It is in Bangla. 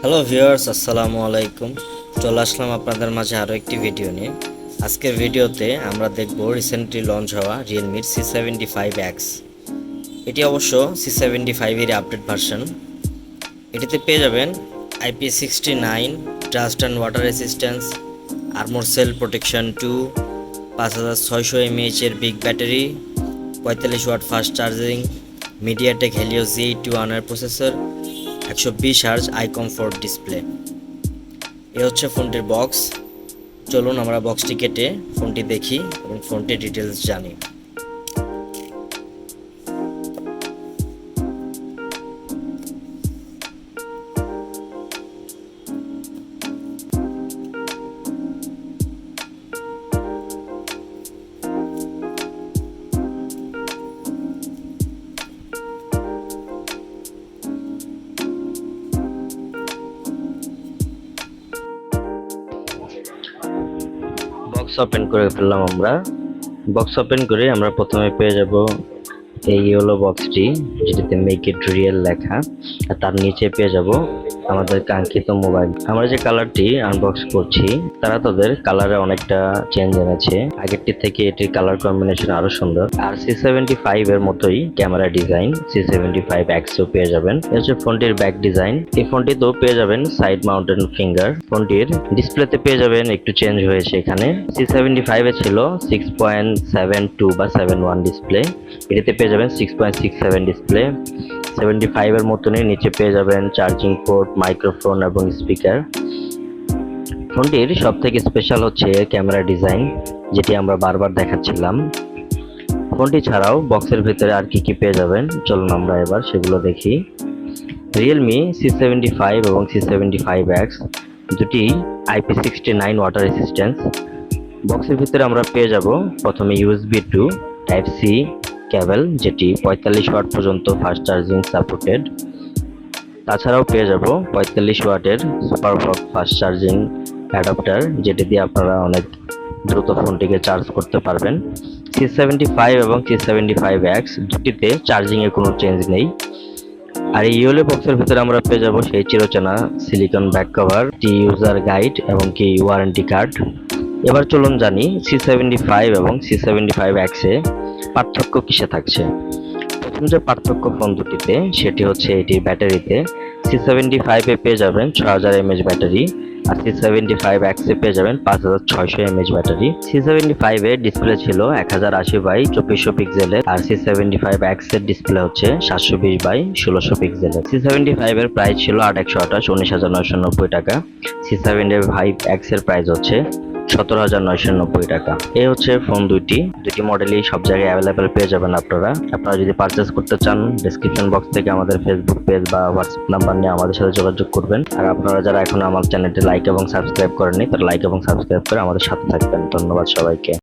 হ্যালো ভিউয়ার্স, আসসালামু আলাইকুম। চলে আসলাম আপনাদের মাঝে আরও একটি ভিডিও নিয়ে। আজকের ভিডিওতে আমরা দেখব রিসেন্টলি লঞ্চ হওয়া রিয়েলমির C75X। এটি অবশ্য C75 এর আপডেট ভার্সন। এটিতে পেয়ে যাবেন IP69 dust and water resistance, armour shell protection 2, 5600 mAh এর big battery, 45 watt fast charging, MediaTek Helio Z81 এর processor, 120 hertz eye comfort display. এ হচ্ছে ফোনটির বক্স। চলুন আমরা বক্সটি কেটে ফোনটি দেখি এবং ফোনটির ডিটেলস জানি। বক্স ওপেন করে ফেললাম আমরা। বক্স ওপেন করে আমরা প্রথমে পেয়ে যাব এই হলো বক্সটি, যেটিতে মেক ইট রিয়েল লেখা, আর তার নিচে পেয়ে যাব আমাদের কাঙ্ক্ষিত মোবাইল। আমরা যে কালারটি আনবক্স করছি তারা তাদের কালারে অনেকটা চেঞ্জ এনেছে, আগেরটি থেকে এটির কালার কম্বিনেশন আরো সুন্দর। আর C75 এর মতোই ক্যামেরা ডিজাইন C75X ও পেয়ে যাবেন। এই হচ্ছে ফোনটির ব্যাক ডিজাইন। এই ফোনটিতেও পেয়ে যাবেন সাইড মাউন্টেন ফিঙ্গার। ফোনটির ডিসপ্লেতে পেয়ে যাবেন একটু চেঞ্জ হয়েছে। এখানে C75 এ ছিল 6.72 বা 71 ডিসপ্লে, এটিতে পেয়ে যাবেন 6.67 ডিসপ্লে। 75 এর মতনই নিচে পেয়ে যাবেন চার্জিং পোর্ট, মাইক্রোফোন এবং স্পিকার। ফোনটির সব থেকে স্পেশাল হচ্ছে ক্যামেরা ডিজাইন, যেটি আমরা বারবার দেখাচ্ছিলাম। ফোনটি ছাড়াও বক্সের ভিতরে আর কি পেয়ে যাবেন চলুন আমরা এবার সেগুলো দেখি। Realme C75 এবং C75X দুটি IP69 ওয়াটার রেসিস্ট্যান্স। বক্সের ভিতরে আমরা পেয়ে যাব প্রথমে USB to type C cable, যেটি 45 ওয়াট পর্যন্ত ফাস্ট চার্জিং সাপোর্টেড। তাছাড়াও পেয়ে যাব 45 ওয়াটের সুপার ফাস্ট চার্জিং অ্যাডাপ্টার, যেটি দিয়ে আপনারা অনেক দ্রুত ফোনটিকে চার্জ করতে পারবেন। C75 এবং C75X দুটিতে চার্জিং এর কোনো চেঞ্জ নেই। আর এই ইউএলএ বক্সের ভিতরে আমরা পেয়ে যাব সেই চিরচেনা silicone back cover, user guide এবং কি ওয়ারেন্টি কার্ড। এবার চলুন জানি C75 এবং C75X এ পার্থক্য কিসে থাকছে। প্রথম যে পার্থক্য ফোন দুটিতে সেটি হচ্ছে এটির ব্যাটারিতে। C75 এ পেয়ে যাবেন 6000 mAh ব্যাটারি, আর C75X এ পেয়ে যাবেন 5600 mAh ব্যাটারি। C75 এর ডিসপ্লে ছিল 1080x2400 পিক্সেলের, আর C75X এর ডিসপ্লে হচ্ছে 720x1600 পিক্সেলের। C75 এর প্রাইস ছিল 8128 19,990 টাকা। C75X এর প্রাইস হচ্ছে 17,990 টাকা। এই হচ্ছে ফোন দুটি মডেলই সব জায়গায় অ্যাভেলেবেল পেয়ে যাবেন আপনারা যদি পারচেস করতে চান ডেসক্রিপশন বক্স থেকে আমাদের ফেসবুক পেজ বা হোয়াটসঅ্যাপ নাম্বার নিয়ে আমাদের সাথে যোগাযোগ করবেন। আর আপনারা যারা এখনো আমার চ্যানেলটি লাইক এবং সাবস্ক্রাইব করেননি তারা লাইক এবং সাবস্ক্রাইব করে আমাদের সাথে থাকবেন। ধন্যবাদ সবাইকে।